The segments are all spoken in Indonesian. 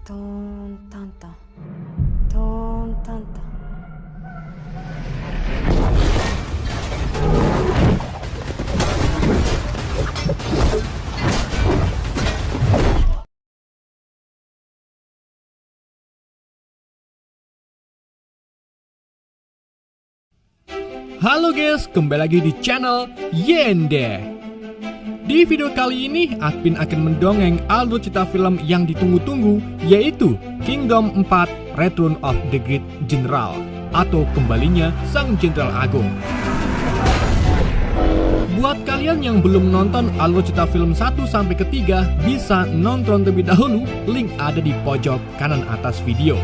トンタンタントンタンタン。 Halo guys, kembali lagi di channel Yende. Di video kali ini, Admin akan mendongeng alur cerita film yang ditunggu-tunggu, yaitu Kingdom 4 Return of the Great General, atau Kembalinya Sang Jenderal Agung. Buat kalian yang belum nonton alur cerita film 1-3, bisa nonton terlebih dahulu, link ada di pojok kanan atas video.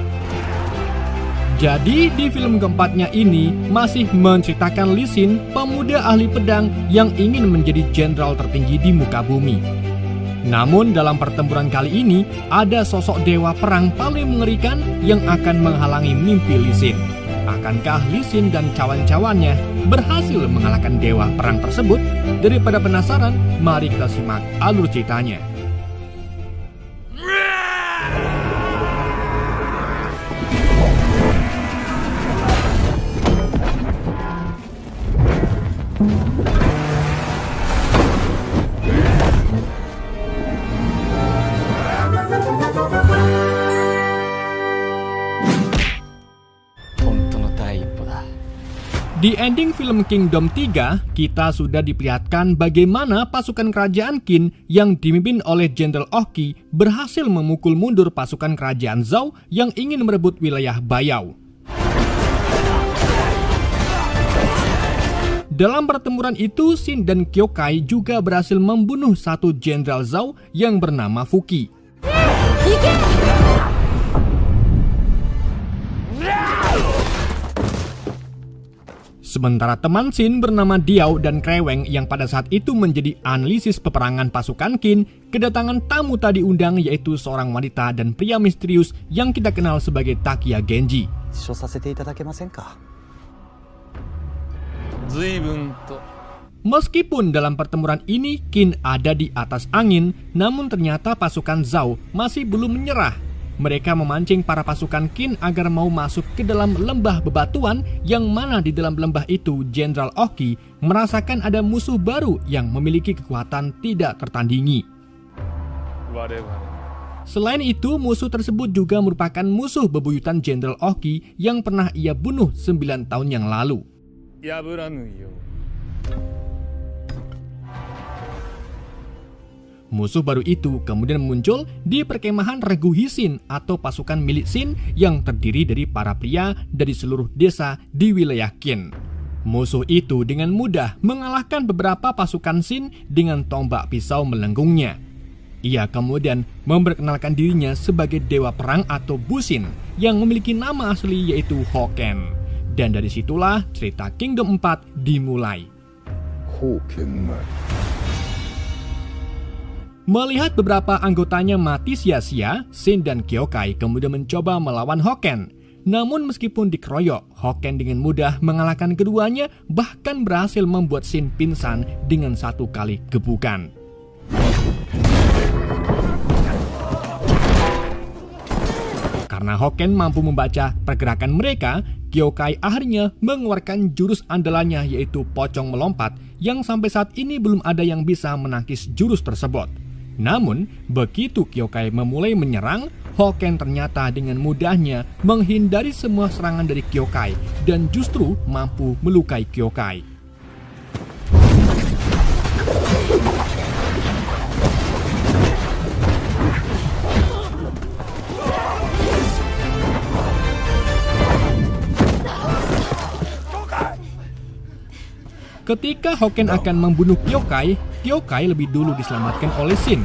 Jadi di film keempatnya ini masih menceritakan Lee Sin, pemuda ahli pedang yang ingin menjadi jenderal tertinggi di muka bumi. Namun dalam pertempuran kali ini ada sosok dewa perang paling mengerikan yang akan menghalangi mimpi Lee Sin. Akankah Lee Sin dan kawan-kawannya berhasil mengalahkan dewa perang tersebut? Daripada penasaran, mari kita simak alur ceritanya. Di ending film Kingdom 3, kita sudah diperlihatkan bagaimana pasukan kerajaan Qin yang dipimpin oleh Jenderal Oki berhasil memukul mundur pasukan kerajaan Zhao yang ingin merebut wilayah Bayao. Dalam pertempuran itu, Xin dan Kyokai juga berhasil membunuh satu Jenderal Zhao yang bernama Fuki. Sementara teman Xin bernama Diao dan Kreweng yang pada saat itu menjadi analisis peperangan pasukan Qin, kedatangan tamu tadi undang yaitu seorang wanita dan pria misterius yang kita kenal sebagai Takia Genji. Meskipun dalam pertempuran ini Qin ada di atas angin, namun ternyata pasukan Zhao masih belum menyerah. Mereka memancing para pasukan Qin agar mau masuk ke dalam lembah bebatuan, yang mana di dalam lembah itu Jenderal Oki merasakan ada musuh baru yang memiliki kekuatan tidak tertandingi. Selain itu, musuh tersebut juga merupakan musuh bebuyutan Jenderal Oki yang pernah ia bunuh 9 tahun yang lalu. Musuh baru itu kemudian muncul di perkemahan Regu Hisin atau pasukan milik Xin yang terdiri dari para pria dari seluruh desa di wilayah Qin. Musuh itu dengan mudah mengalahkan beberapa pasukan Xin dengan tombak pisau melenggungnya. Ia kemudian memperkenalkan dirinya sebagai dewa perang atau Busin yang memiliki nama asli yaitu Hoken. Dan dari situlah cerita Kingdom 4 dimulai. Melihat beberapa anggotanya mati sia-sia, Xin dan Kyokai kemudian mencoba melawan Hoken. Namun meskipun dikeroyok, Hoken dengan mudah mengalahkan keduanya, bahkan berhasil membuat Xin pingsan dengan satu kali gebukan. Karena Hoken mampu membaca pergerakan mereka, Kyokai akhirnya mengeluarkan jurus andalannya yaitu pocong melompat yang sampai saat ini belum ada yang bisa menangkis jurus tersebut. Namun, begitu Kyokai memulai menyerang, Hoken ternyata dengan mudahnya menghindari semua serangan dari Kyokai dan justru mampu melukai Kyokai. Ketika Hoken akan membunuh Kyokai, Kyokai lebih dulu diselamatkan oleh Xin.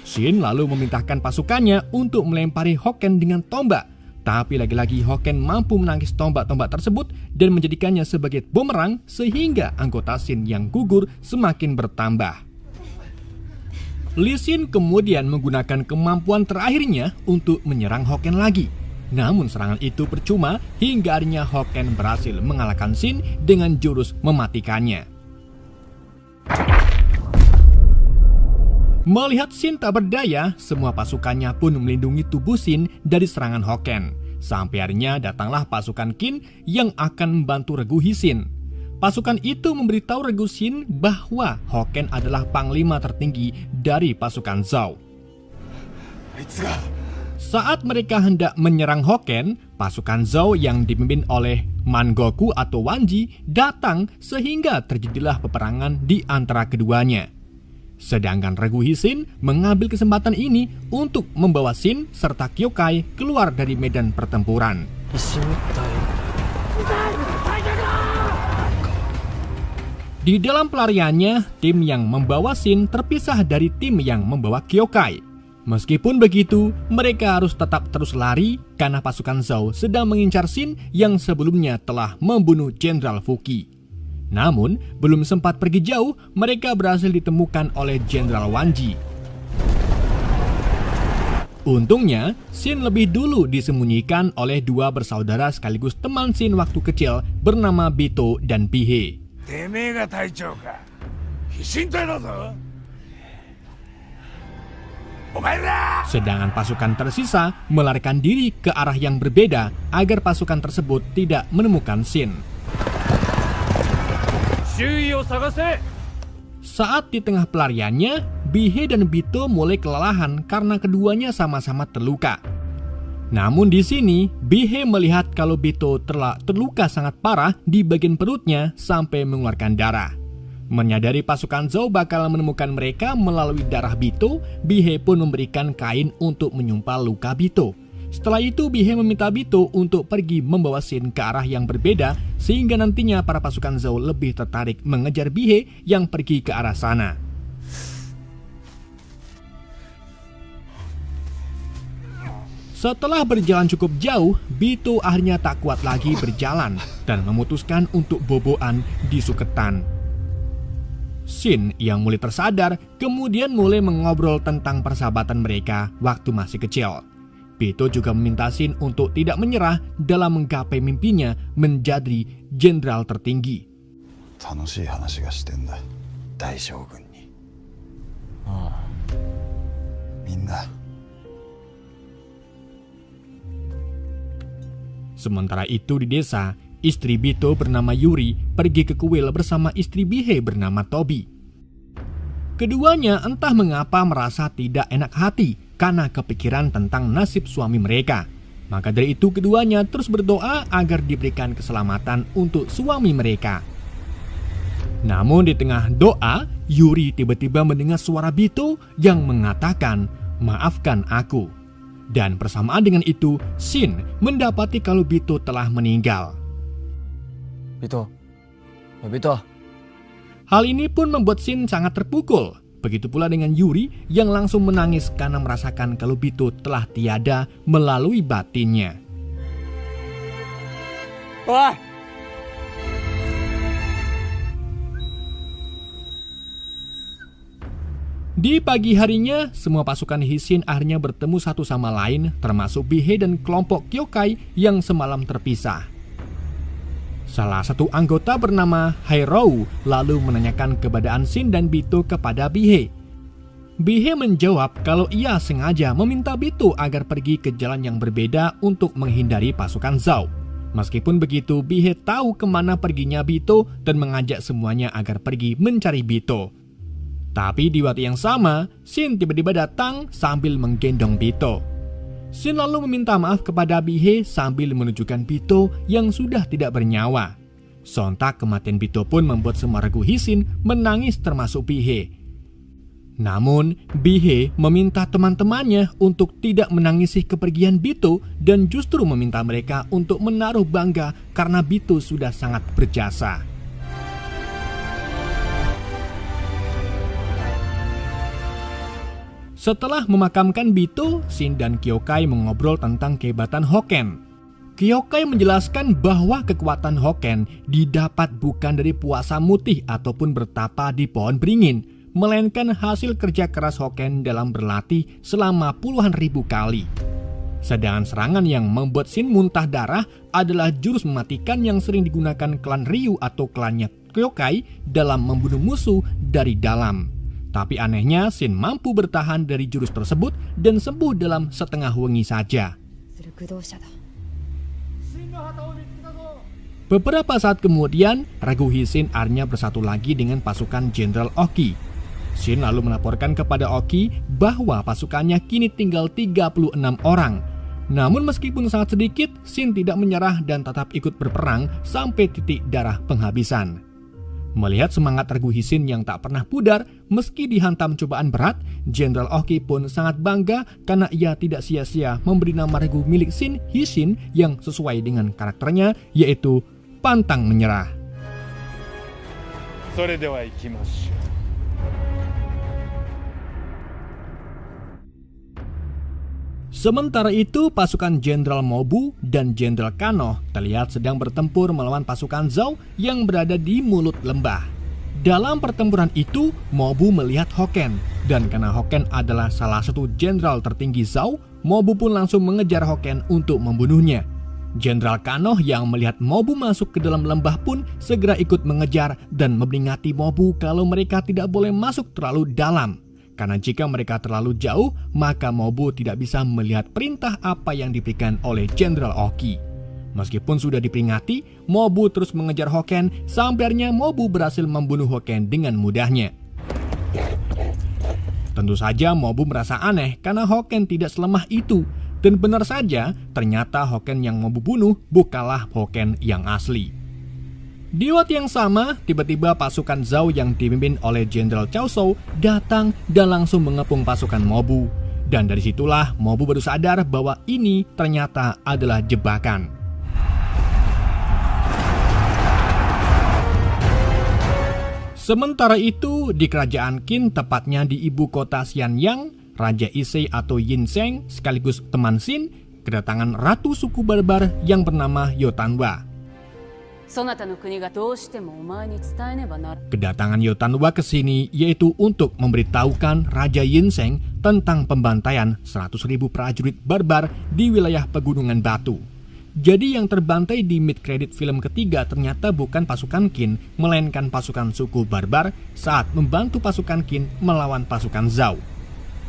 Xin lalu memerintahkan pasukannya untuk melempari Hoken dengan tombak. Tapi lagi-lagi Hoken mampu menangkis tombak-tombak tersebut dan menjadikannya sebagai bumerang sehingga anggota Xin yang gugur semakin bertambah. Lee Sin kemudian menggunakan kemampuan terakhirnya untuk menyerang Hoken lagi. Namun serangan itu percuma hingga akhirnya Hoken berhasil mengalahkan Xin dengan jurus mematikannya. Melihat Shin tak berdaya, semua pasukannya pun melindungi tubuh Shin dari serangan Hoken. Sampai akhirnya datanglah pasukan Qin yang akan membantu Reguhi Shin. Pasukan itu memberitahu Regu Shin bahwa Hoken adalah panglima tertinggi dari pasukan Zhao. Saat mereka hendak menyerang Hoken, pasukan Zhao yang dipimpin oleh Mangoku atau Wanji datang sehingga terjadilah peperangan di antara keduanya. Sedangkan Reguhi Shin mengambil kesempatan ini untuk membawa Shin serta Kyokai keluar dari medan pertempuran. Di dalam pelariannya, tim yang membawa Shin terpisah dari tim yang membawa Kyokai. Meskipun begitu, mereka harus tetap terus lari karena pasukan Zhao sedang mengincar Shin yang sebelumnya telah membunuh Jenderal Fuki. Namun, belum sempat pergi jauh, mereka berhasil ditemukan oleh Jenderal Wanji. Untungnya, Shin lebih dulu disembunyikan oleh dua bersaudara sekaligus teman Shin waktu kecil bernama Bito dan Bihe. Sedangkan pasukan tersisa melarikan diri ke arah yang berbeda agar pasukan tersebut tidak menemukan Shin. Saat di tengah pelariannya, Bihe dan Bito mulai kelelahan karena keduanya sama-sama terluka. Namun di sini, Bihe melihat kalau Bito telah terluka sangat parah di bagian perutnya sampai mengeluarkan darah. Menyadari pasukan Zhao bakal menemukan mereka melalui darah Bito, Bihe pun memberikan kain untuk menyumpal luka Bito. Setelah itu, Bihe meminta Bito untuk pergi membawa Shin ke arah yang berbeda sehingga nantinya para pasukan Zhao lebih tertarik mengejar Bihe yang pergi ke arah sana. Setelah berjalan cukup jauh, Bito akhirnya tak kuat lagi berjalan dan memutuskan untuk boboan di suketan. Shin yang mulai tersadar kemudian mulai mengobrol tentang persahabatan mereka waktu masih kecil. Bito juga meminta Shin untuk tidak menyerah dalam menggapai mimpinya menjadi jenderal tertinggi. Sementara itu di desa, istri Bito bernama Yuri pergi ke kuil bersama istri Bihe bernama Tobi. Keduanya entah mengapa merasa tidak enak hati karena kepikiran tentang nasib suami mereka. Maka dari itu keduanya terus berdoa agar diberikan keselamatan untuk suami mereka. Namun di tengah doa, Yuri tiba-tiba mendengar suara Bito yang mengatakan, "Maafkan aku." Dan bersamaan dengan itu, Shin mendapati kalau Bito telah meninggal. Bito. Bito. Hal ini pun membuat Shin sangat terpukul. Begitu pula dengan Yuri yang langsung menangis karena merasakan kalau Bito telah tiada melalui batinnya. Wah. Di pagi harinya, semua pasukan Hishin akhirnya bertemu satu sama lain, termasuk Bihe dan kelompok Kyokai yang semalam terpisah. Salah satu anggota bernama Hairou lalu menanyakan keberadaan Shin dan Bito kepada Bihe. Bihe menjawab kalau ia sengaja meminta Bito agar pergi ke jalan yang berbeda untuk menghindari pasukan Zhao. Meskipun begitu, Bihe tahu kemana perginya Bito dan mengajak semuanya agar pergi mencari Bito. Tapi di waktu yang sama, Shin tiba-tiba datang sambil menggendong Bito. Shin lalu meminta maaf kepada Bihe sambil menunjukkan Bito yang sudah tidak bernyawa. Sontak kematian Bito pun membuat semua regu Hishin menangis termasuk Bihe. Namun, Bihe meminta teman-temannya untuk tidak menangisi kepergian Bito dan justru meminta mereka untuk menaruh bangga karena Bito sudah sangat berjasa. Setelah memakamkan Bito, Shin dan Kyokai mengobrol tentang kehebatan Hoken. Kyokai menjelaskan bahwa kekuatan Hoken didapat bukan dari puasa mutih ataupun bertapa di pohon beringin, melainkan hasil kerja keras Hoken dalam berlatih selama puluhan ribu kali. Sedangkan serangan yang membuat Shin muntah darah adalah jurus mematikan yang sering digunakan klan Ryu atau klannya Kyokai dalam membunuh musuh dari dalam. Tapi anehnya Shin mampu bertahan dari jurus tersebut dan sembuh dalam setengah wengi saja. する駆動者だ。 Beberapa saat kemudian, Ragu Hisin akhirnya bersatu lagi dengan pasukan Jenderal Oki. Shin lalu melaporkan kepada Oki bahwa pasukannya kini tinggal 36 orang. Namun meskipun sangat sedikit, Shin tidak menyerah dan tetap ikut berperang sampai titik darah penghabisan. Melihat semangat Ragu Hisin yang tak pernah pudar meski dihantam cobaan berat, Jenderal Oki pun sangat bangga karena ia tidak sia-sia memberi nama Ragu milik Shin Hisin yang sesuai dengan karakternya, yaitu pantang menyerah. それでは行きましょう。 Sementara itu, pasukan Jenderal Mobu dan Jenderal Kano terlihat sedang bertempur melawan pasukan Zhao yang berada di mulut lembah. Dalam pertempuran itu, Mobu melihat Hoken, dan karena Hoken adalah salah satu jenderal tertinggi Zhao, Mobu pun langsung mengejar Hoken untuk membunuhnya. Jenderal Kano yang melihat Mobu masuk ke dalam lembah pun segera ikut mengejar dan memperingati Mobu kalau mereka tidak boleh masuk terlalu dalam. Karena jika mereka terlalu jauh, maka Mobu tidak bisa melihat perintah apa yang diberikan oleh Jenderal Oki. Meskipun sudah diperingati, Mobu terus mengejar Hoken sampai akhirnya Mobu berhasil membunuh Hoken dengan mudahnya. Tentu saja Mobu merasa aneh karena Hoken tidak selemah itu. Dan benar saja, ternyata Hoken yang Mobu bunuh bukanlah Hoken yang asli. Di waktu yang sama, tiba-tiba pasukan Zhao yang dipimpin oleh Jenderal Cao Shou datang dan langsung mengepung pasukan Mobu. Dan dari situlah Mobu baru sadar bahwa ini ternyata adalah jebakan. Sementara itu, di kerajaan Qin, tepatnya di ibu kota Xianyang, Raja Ise atau Yin Sheng sekaligus teman Shin kedatangan ratu suku barbar yang bernama Yotanwa. Kedatangan Yotanwa ke sini yaitu untuk memberitahukan Raja Yin Sheng tentang pembantaian 100.000 prajurit barbar di wilayah Pegunungan Batu. Jadi yang terbantai di mid-credit film ketiga ternyata bukan pasukan Qin, melainkan pasukan suku barbar saat membantu pasukan Qin melawan pasukan Zhao.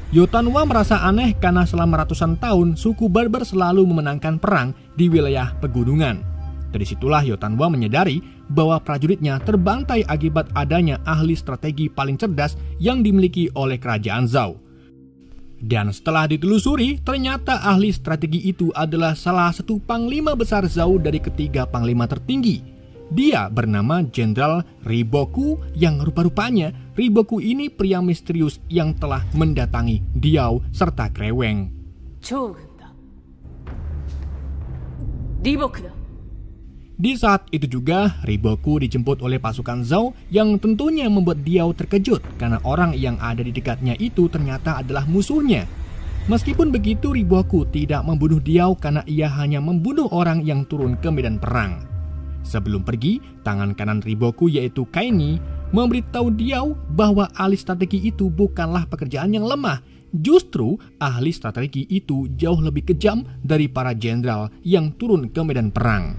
Yotanwa merasa aneh karena selama ratusan tahun suku barbar selalu memenangkan perang di wilayah pegunungan. Dari situlah Yotanwa menyadari bahwa prajuritnya terbantai akibat adanya ahli strategi paling cerdas yang dimiliki oleh kerajaan Zhao. Dan setelah ditelusuri, ternyata ahli strategi itu adalah salah satu panglima besar Zhao dari ketiga panglima tertinggi. Dia bernama Jenderal Riboku yang rupa-rupanya Riboku ini pria misterius yang telah mendatangi Diao serta Kreweng. Di saat itu juga Riboku dijemput oleh pasukan Zhao yang tentunya membuat Diao terkejut karena orang yang ada di dekatnya itu ternyata adalah musuhnya. Meskipun begitu, Riboku tidak membunuh Diao karena ia hanya membunuh orang yang turun ke medan perang. Sebelum pergi, tangan kanan Riboku yaitu Kaini memberitahu Diao bahwa ahli strategi itu bukanlah pekerjaan yang lemah. Justru ahli strategi itu jauh lebih kejam dari para jenderal yang turun ke medan perang.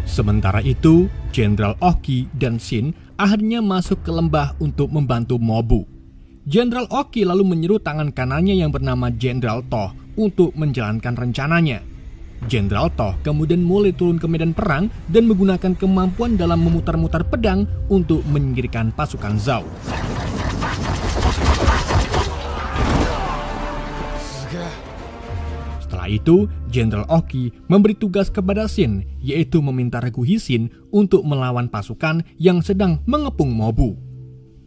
Sementara itu, Jenderal Oki dan Shin akhirnya masuk ke lembah untuk membantu Mobu. Jenderal Oki lalu menyuruh tangan kanannya yang bernama Jenderal Toh untuk menjalankan rencananya. Jenderal Toh kemudian mulai turun ke medan perang dan menggunakan kemampuan dalam memutar-mutar pedang untuk menyingkirkan pasukan Zhao. Setelah itu, Jenderal Oki memberi tugas kepada Shin, yaitu meminta Ragu Hisin untuk melawan pasukan yang sedang mengepung Mobu.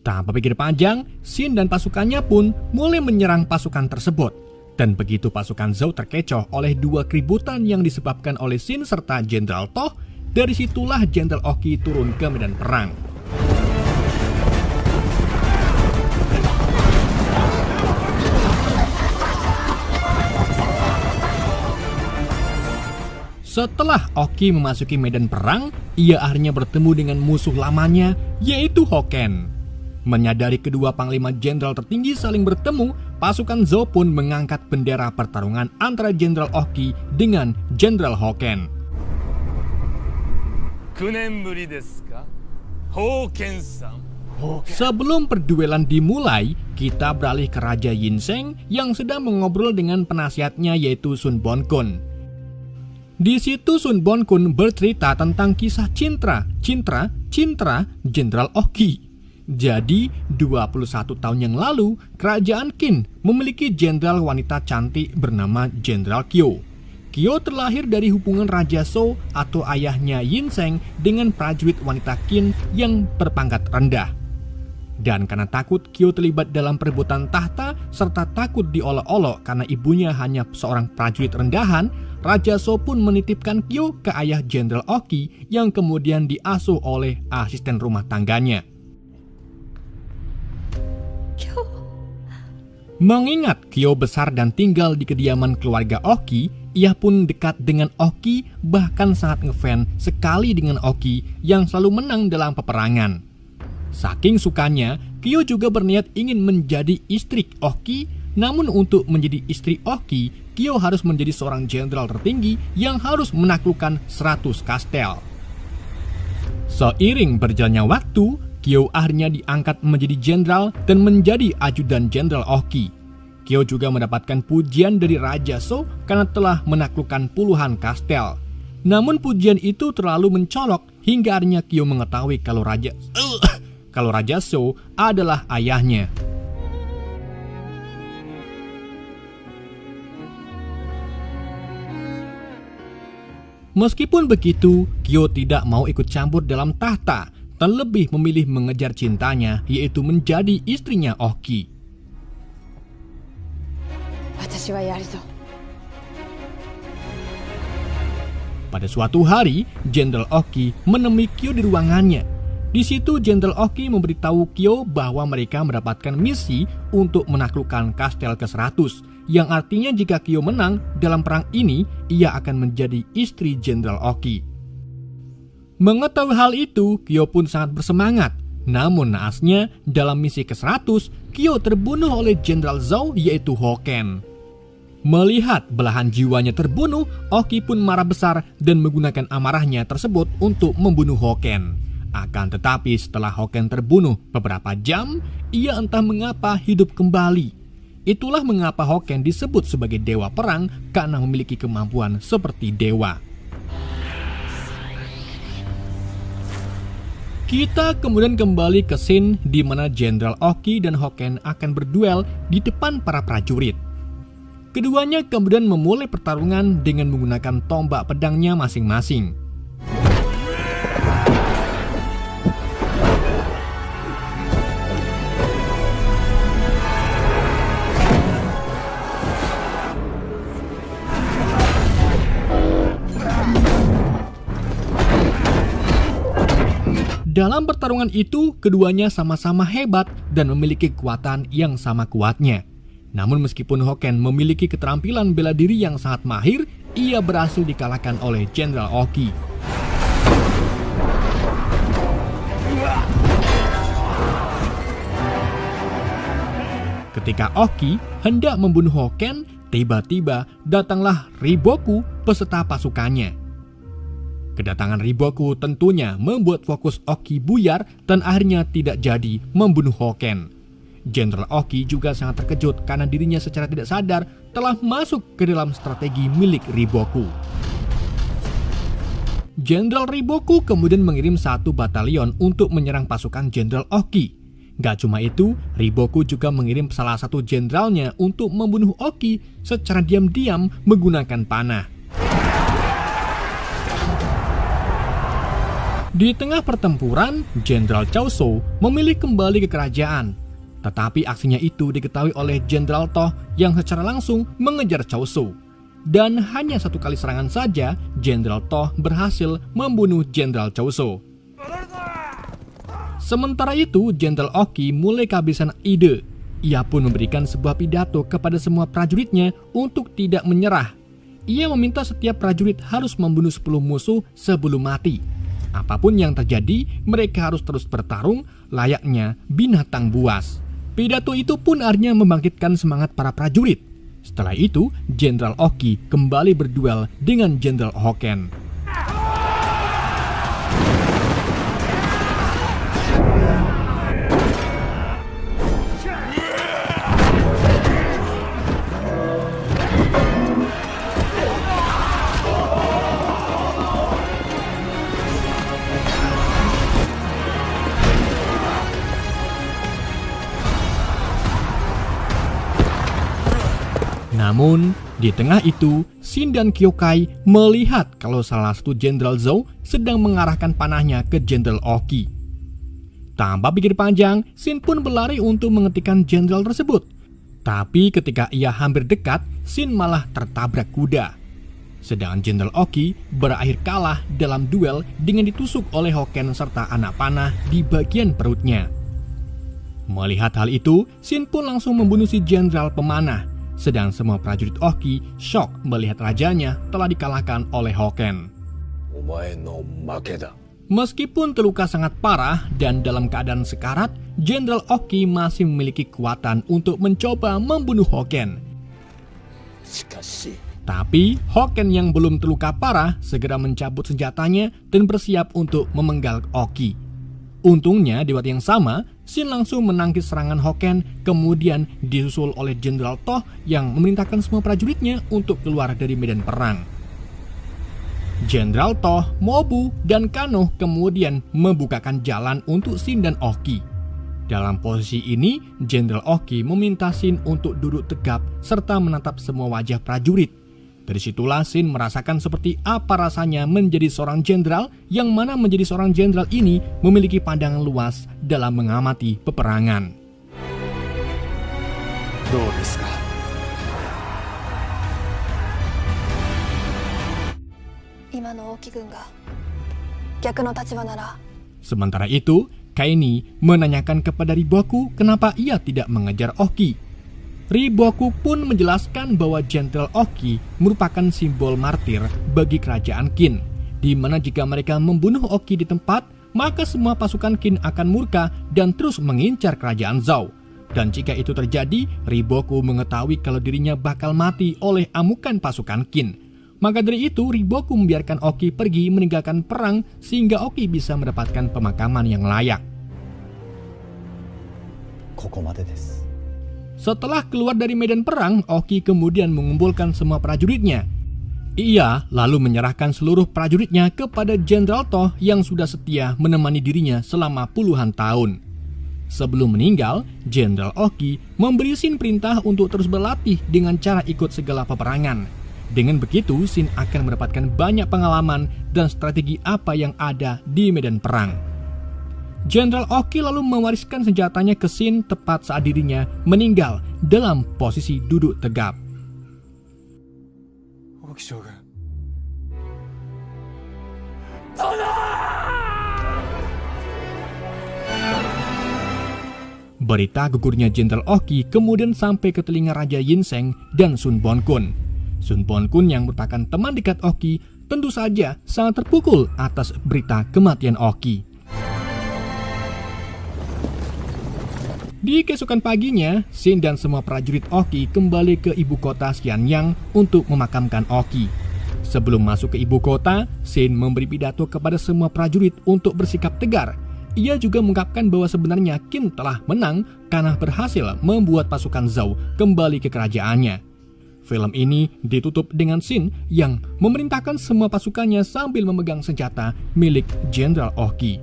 Tanpa pikir panjang, Shin dan pasukannya pun mulai menyerang pasukan tersebut. Dan begitu pasukan Zhao terkecoh oleh dua keributan yang disebabkan oleh Shin serta Jenderal Toh, dari situlah Jenderal Oki turun ke medan perang. Setelah Oki memasuki medan perang, ia akhirnya bertemu dengan musuh lamanya, yaitu Hoken. Menyadari kedua panglima jenderal tertinggi saling bertemu, pasukan Zhou pun mengangkat bendera pertarungan antara Jenderal Oki dengan Jenderal Hoken. 9年ぶりですか、ホーケンさん。 Sebelum perduelan dimulai, kita beralih ke Raja Yinseng yang sedang mengobrol dengan penasihatnya yaitu Sun Bonkun. Di situ Sun Bonkun bercerita tentang kisah cinta Jenderal Oki. Jadi, 21 tahun yang lalu, Kerajaan Qin memiliki jenderal wanita cantik bernama Jenderal Kyo. Kyo terlahir dari hubungan Raja Zhou atau ayahnya Yinseng dengan prajurit wanita Qin yang berpangkat rendah. Dan karena takut Kyo terlibat dalam perebutan tahta serta takut diolok-olok karena ibunya hanya seorang prajurit rendahan, Raja Zhou pun menitipkan Kyo ke ayah Jenderal Oki yang kemudian diasuh oleh asisten rumah tangganya. Mengingat Kyo besar dan tinggal di kediaman keluarga Oki, ia pun dekat dengan Oki, bahkan sangat ngefans sekali dengan Oki yang selalu menang dalam peperangan. Saking sukanya, Kyo juga berniat ingin menjadi istri Oki, namun untuk menjadi istri Oki, Kyo harus menjadi seorang jenderal tertinggi yang harus menaklukkan 100 kastel. Seiring berjalannya waktu, Kyo akhirnya diangkat menjadi jenderal dan menjadi ajudan Jenderal Oki. Kyo juga mendapatkan pujian dari Raja Zhou karena telah menaklukkan puluhan kastel. Namun pujian itu terlalu mencolok hingga akhirnya Kyo mengetahui kalau Raja Zhou adalah ayahnya. Meskipun begitu, Kyo tidak mau ikut campur dalam tahta, terlebih memilih mengejar cintanya, yaitu menjadi istrinya Oki. Pada suatu hari, Jenderal Oki menemui Kyo di ruangannya. Di situ Jenderal Oki memberitahu Kyo bahwa mereka mendapatkan misi untuk menaklukkan kastel ke-100, yang artinya jika Kyo menang dalam perang ini, ia akan menjadi istri Jenderal Oki. Mengetahui hal itu, Kyo pun sangat bersemangat. Namun naasnya, dalam misi ke-100, Kyo terbunuh oleh Jenderal Zhou yaitu Hoken. Melihat belahan jiwanya terbunuh, Oki pun marah besar dan menggunakan amarahnya tersebut untuk membunuh Hoken. Akan tetapi setelah Hoken terbunuh beberapa jam, ia entah mengapa hidup kembali. Itulah mengapa Hoken disebut sebagai dewa perang karena memiliki kemampuan seperti dewa. Kita kemudian kembali ke scene di mana Jenderal Oki dan Hoken akan berduel di depan para prajurit. Keduanya kemudian memulai pertarungan dengan menggunakan tombak pedangnya masing-masing. Dalam pertarungan itu, keduanya sama-sama hebat dan memiliki kekuatan yang sama kuatnya. Namun meskipun Hoken memiliki keterampilan bela diri yang sangat mahir, ia berhasil dikalahkan oleh Jenderal Oki. Ketika Oki hendak membunuh Hoken, tiba-tiba datanglah Riboku beserta pasukannya. Kedatangan Riboku tentunya membuat fokus Oki buyar dan akhirnya tidak jadi membunuh Hoken. Jenderal Oki juga sangat terkejut karena dirinya secara tidak sadar telah masuk ke dalam strategi milik Riboku. Jenderal Riboku kemudian mengirim 1 batalion untuk menyerang pasukan Jenderal Oki. Gak cuma itu, Riboku juga mengirim salah satu jenderalnya untuk membunuh Oki secara diam-diam menggunakan panah. Di tengah pertempuran, Jenderal Cao Shou memilih kembali ke kerajaan. Tetapi aksinya itu diketahui oleh Jenderal Toh yang secara langsung mengejar Cao Shou. Dan hanya 1 kali serangan saja, Jenderal Toh berhasil membunuh Jenderal Cao Shou. Sementara itu, Jenderal Oki mulai kehabisan ide. Ia pun memberikan sebuah pidato kepada semua prajuritnya untuk tidak menyerah. Ia meminta setiap prajurit harus membunuh 10 musuh sebelum mati. Apapun yang terjadi, mereka harus terus bertarung layaknya binatang buas. Pidato itu pun akhirnya membangkitkan semangat para prajurit. Setelah itu, Jenderal Oki kembali berduel dengan Jenderal Hoken. Namun, di tengah itu, Shin dan Kyokai melihat kalau salah satu Jenderal Zou sedang mengarahkan panahnya ke Jenderal Oki. Tanpa pikir panjang, Shin pun berlari untuk menghentikan jenderal tersebut. Tapi ketika ia hampir dekat, Shin malah tertabrak kuda. Sedangkan Jenderal Oki berakhir kalah dalam duel dengan ditusuk oleh Hoken serta anak panah di bagian perutnya. Melihat hal itu, Shin pun langsung membunuh si jenderal pemanah. Sedang semua prajurit Oki shock melihat rajanya telah dikalahkan oleh Hoken. Meskipun terluka sangat parah dan dalam keadaan sekarat, Jenderal Oki masih memiliki kekuatan untuk mencoba membunuh Hoken. Tapi Hoken yang belum terluka parah segera mencabut senjatanya dan bersiap untuk memenggal Oki. Untungnya di waktu yang sama, Shin langsung menangkis serangan Hoken, kemudian disusul oleh Jenderal Toh yang memerintahkan semua prajuritnya untuk keluar dari medan perang. Jenderal Toh, Mobu, dan Kano kemudian membukakan jalan untuk Shin dan Oki. Dalam posisi ini, Jenderal Oki meminta Shin untuk duduk tegap serta menatap semua wajah prajurit. Dari situlah Shin merasakan seperti apa rasanya menjadi seorang jenderal, yang mana menjadi seorang jenderal ini memiliki pandangan luas dalam mengamati peperangan. Sementara itu, Kaini menanyakan kepada Riboku kenapa ia tidak mengejar Oki. Riboku pun menjelaskan bahwa Jenderal Oki merupakan simbol martir bagi kerajaan Qin, di mana jika mereka membunuh Oki di tempat, maka semua pasukan Qin akan murka dan terus mengincar kerajaan Zhou. Dan jika itu terjadi, Riboku mengetahui kalau dirinya bakal mati oleh amukan pasukan Qin. Maka dari itu, Riboku membiarkan Oki pergi meninggalkan perang sehingga Oki bisa mendapatkan pemakaman yang layak. Setelah keluar dari medan perang, Oki kemudian mengumpulkan semua prajuritnya. Ia lalu menyerahkan seluruh prajuritnya kepada Jenderal Toh yang sudah setia menemani dirinya selama puluhan tahun. Sebelum meninggal, Jenderal Oki memberi Shin perintah untuk terus berlatih dengan cara ikut segala peperangan. Dengan begitu, Shin akan mendapatkan banyak pengalaman dan strategi apa yang ada di medan perang. Jenderal Oki lalu mewariskan senjatanya ke Shin tepat saat dirinya meninggal dalam posisi duduk tegap. Berita gugurnya Jenderal Oki kemudian sampai ke telinga Raja Yinseng dan Sun Bonkun. Sun Bonkun yang merupakan teman dekat Oki tentu saja sangat terpukul atas berita kematian Oki. Di keesokan paginya, Shin dan semua prajurit Oki kembali ke ibu kota Xianyang untuk memakamkan Oki. Sebelum masuk ke ibu kota, Shin memberi pidato kepada semua prajurit untuk bersikap tegar. Ia juga mengungkapkan bahwa sebenarnya Qin telah menang karena berhasil membuat pasukan Zhou kembali ke kerajaannya. Film ini ditutup dengan Shin yang memerintahkan semua pasukannya sambil memegang senjata milik Jenderal Oki.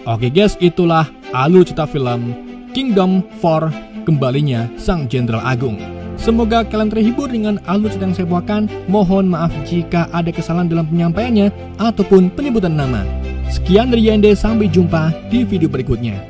Oke guys, itulah alur cerita film Kingdom for Kembalinya Sang Jenderal Agung. Semoga kalian terhibur dengan alur cerita yang saya bawakan. Mohon maaf jika ada kesalahan dalam penyampaiannya ataupun penyebutan nama. Sekian dari Yende, sampai jumpa di video berikutnya.